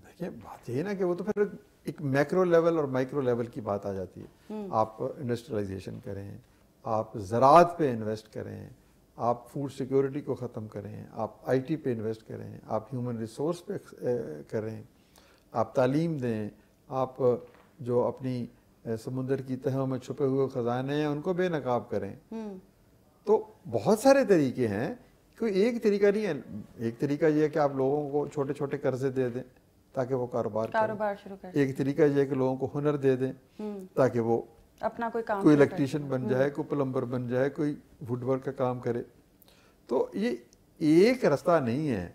دیکھیں, بات یہ نا کہ وہ تو پھر ایک میکرو لیول اور مائکرو لیول کی بات آ جاتی ہے. آپ انڈسٹریلائزیشن کریں, آپ زراعت پہ انویسٹ کریں, آپ فوڈ سیکیورٹی کو ختم کریں, آپ آئی ٹی پہ انویسٹ کریں, آپ ہیومن ریسورس پہ کریں, آپ تعلیم دیں, آپ جو اپنی سمندر کی تہوں میں چھپے ہوئے خزانے ہیں ان کو بے نقاب کریں. تو بہت سارے طریقے ہیں, کوئی ایک طریقہ نہیں ہے. ایک طریقہ یہ ہے کہ آپ لوگوں کو چھوٹے چھوٹے قرضے دے دیں تاکہ وہ کاروبار شروع کریں. ایک طریقہ یہ ہے کہ لوگوں کو ہنر دے دیں تاکہ وہ اپنا کوئی الیکٹریشین بن جائے, کوئی پلمبر بن جائے, کوئی ووڈ ورک کا کام کرے. تو یہ ایک راستہ نہیں ہے,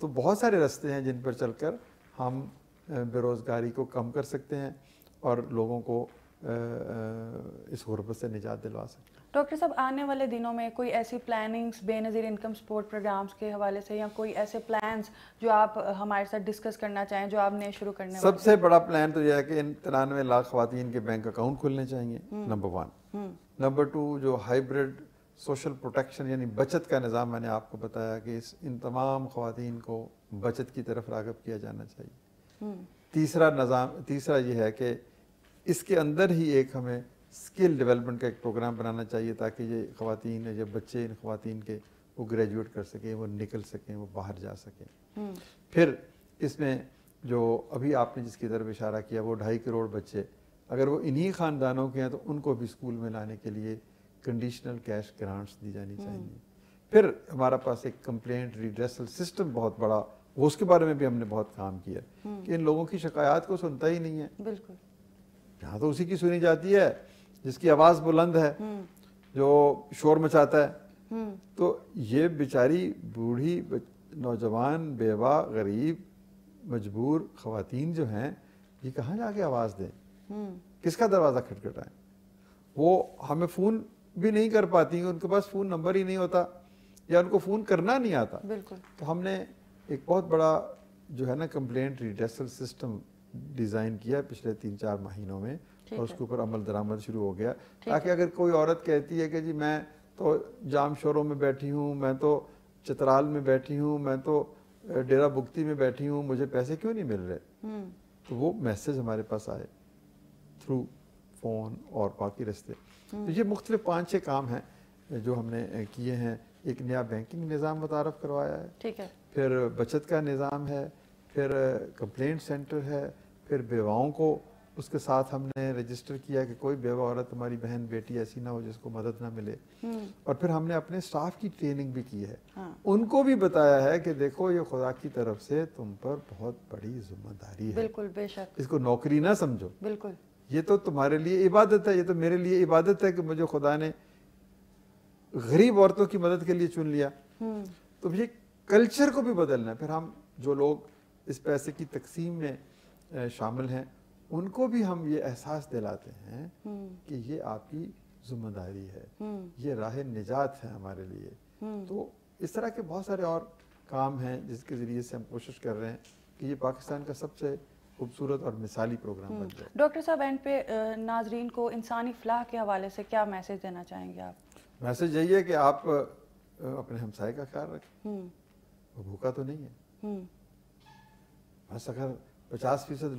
تو بہت سارے راستے ہیں جن پر چل کر ہم بے روزگاری کو کم کر سکتے ہیں اور لوگوں کو اس غربت سے نجات دلوا سکتے ہیں. ڈاکٹر صاحب, آنے والے دنوں میں کوئی ایسی پلاننگز بے نظیر انکم سپورٹ پروگرامز کے حوالے سے, یا کوئی ایسے پلانز جو آپ ہمارے ساتھ ڈسکس کرنا چاہیں, جو آپ نے شروع کرنے سب سے بڑا پلان تو یہ ہے کہ 93 لاکھ خواتین کے بینک اکاؤنٹ کھلنے چاہیے, نمبر 1. نمبر 2, جو ہائیبرڈ سوشل پروٹیکشن یعنی بچت کا نظام, میں نے آپ کو بتایا کہ ان تمام خواتین کو بچت کی طرف راغب کیا جانا چاہیے. تیسرا یہ ہے کہ اس کے اندر ہی ایک ہمیں اسکل ڈیولپمنٹ کا ایک پروگرام بنانا چاہیے تاکہ یہ خواتین یا بچے ان خواتین کے وہ گریجویٹ کر سکیں, وہ نکل سکیں, وہ باہر جا سکیں. پھر اس میں جو ابھی آپ نے جس کی طرف اشارہ کیا وہ 2.5 کروڑ بچے, اگر وہ انہی خاندانوں کے ہیں تو ان کو بھی اسکول میں لانے کے لیے کنڈیشنل کیش گرانٹس دی جانی چاہیے. پھر ہمارا پاس ایک کمپلینٹ ریڈریسل سسٹم بہت بڑا, وہ اس کے بارے میں بھی ہم نے بہت کام کیا کہ ان لوگوں کی شکایات کو سنتا ہی نہیں ہے. بالکل, یہاں تو اسی کی سنی جاتی ہے جس کی آواز بلند ہے, جو شور مچاتا ہے. تو یہ بیچاری بوڑھی, نوجوان, بیوہ, غریب, مجبور خواتین جو ہیں, یہ کہاں جا کے آواز دیں, کس کا دروازہ کھٹکھٹائیں؟ وہ ہمیں فون بھی نہیں کر پاتی, ان کے پاس فون نمبر ہی نہیں ہوتا یا ان کو فون کرنا نہیں آتا. تو ہم نے ایک بہت بڑا جو ہے نا کمپلینٹ ریڈریسل سسٹم ڈیزائن کیا پچھلے 3-4 مہینوں میں, اور اس کے اوپر عمل درآمد شروع ہو گیا, تاکہ اگر کوئی عورت کہتی ہے کہ جی میں تو جام شوروں میں بیٹھی ہوں, میں تو چترال میں بیٹھی ہوں, میں تو ڈیرہ بگتی میں بیٹھی ہوں, مجھے پیسے کیوں نہیں مل رہے, تو وہ میسج ہمارے پاس آئے تھرو فون اور باقی رستے. تو یہ مختلف 5-6 کام ہیں جو ہم نے کیے ہیں. ایک نیا بینکنگ نظام متعارف کروایا ہے, پھر بچت کا نظام ہے, پھر کمپلینٹ سینٹر ہے, پھر بیواؤں کو اس کے ساتھ ہم نے رجسٹر کیا کہ کوئی بیوہ عورت ہماری بہن بیٹی ایسی نہ ہو جس کو مدد نہ ملے. اور پھر ہم نے اپنے سٹاف کی ٹریننگ بھی کی ہے, ان کو بھی بتایا ہے کہ دیکھو یہ خدا کی طرف سے تم پر بہت بڑی ذمہ داری ہے. بالکل, بے شک. اس کو نوکری نہ سمجھو. بالکل. یہ تو تمہارے لیے عبادت ہے, یہ تو میرے لیے عبادت ہے کہ مجھے خدا نے غریب عورتوں کی مدد کے لیے چن لیا. تو یہ کلچر کو بھی بدلنا ہے. پھر ہم جو لوگ اس پیسے کی تقسیم میں شامل ہیں ان کو بھی ہم یہ احساس دلاتے ہیں کہ یہ آپ کی ذمہ داری ہے, یہ راہ نجات ہے ہمارے لیے. تو اس طرح کے بہت سارے اور کام ہیں جس کے ذریعے سے ہم کوشش کر رہے ہیں کہ یہ پاکستان کا سب سے خوبصورت اور مثالی پروگرام بن جائے. ڈاکٹر صاحب, اینڈ پہ ناظرین کو انسانی فلاح کے حوالے سے کیا میسج دینا چاہیں گے آپ؟ میسج یہی ہے کہ آپ اپنے ہمسائے کا خیال رکھیں, وہ بھوکا تو نہیں ہے. بس اگر 50%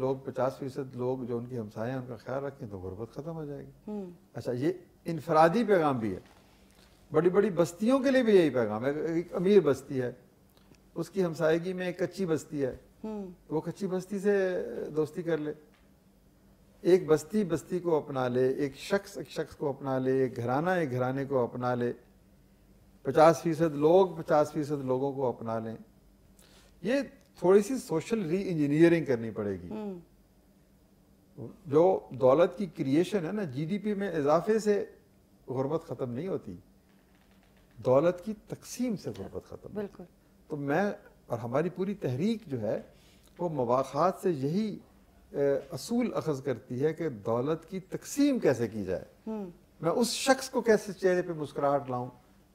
لوگ جو ان کی ہمسائے ہیں ان کا خیال رکھیں تو غربت ختم ہو جائے گی. اچھا, یہ انفرادی پیغام بھی ہے, بڑی بڑی بستیوں کے لیے بھی یہی پیغام ہے. ایک امیر بستی ہے, اس کی ہمسائیگی میں ایک کچی بستی ہے, وہ کچی بستی سے دوستی کر لے. ایک بستی کو اپنا لے, ایک شخص کو اپنا لے, ایک گھرانے کو اپنا لے, 50% لوگ 50% لوگوں کو اپنا لیں. یہ تھوڑی سی سوشل ری انجینئرنگ کرنی پڑے گی. جو دولت کی کریشن ہے نا, جی ڈی پی میں اضافے سے غربت ختم نہیں ہوتی, دولت کی تقسیم سے غربت ختم. بالکل. تو میں اور ہماری پوری تحریک جو ہے وہ مواخات سے یہی اصول اخذ کرتی ہے کہ دولت کی تقسیم کیسے کی جائے. میں اس شخص کو کیسے چہرے پہ مسکراہٹ لاؤں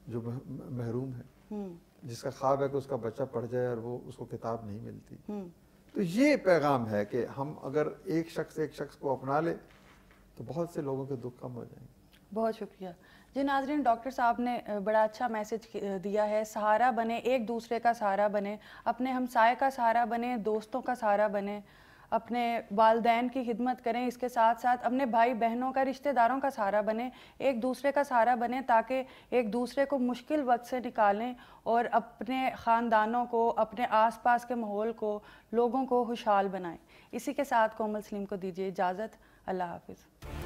جو محروم ہے, جس کا خواب ہے کہ اس کا بچہ پڑھ جائے اور وہ اس کو کتاب نہیں ملتی. تو یہ پیغام ہے کہ ہم اگر ایک شخص کو اپنا لے تو بہت سے لوگوں کے دکھ کم ہو جائیں گے. بہت شکریہ. جی ناظرین, ڈاکٹر صاحب نے بڑا اچھا میسج دیا ہے. سہارا بنے, ایک دوسرے کا سہارا بنے, اپنے ہمسائے کا سہارا بنے, دوستوں کا سہارا بنے, اپنے والدین کی خدمت کریں, اس کے ساتھ ساتھ اپنے بھائی بہنوں کا, رشتہ داروں کا سہارا بنے, ایک دوسرے کا سہارا بنے تاکہ ایک دوسرے کو مشکل وقت سے نکالیں اور اپنے خاندانوں کو, اپنے آس پاس کے ماحول کو, لوگوں کو خوشحال بنائیں. اسی کے ساتھ کومل سلیم کو دیجیے اجازت. اللہ حافظ.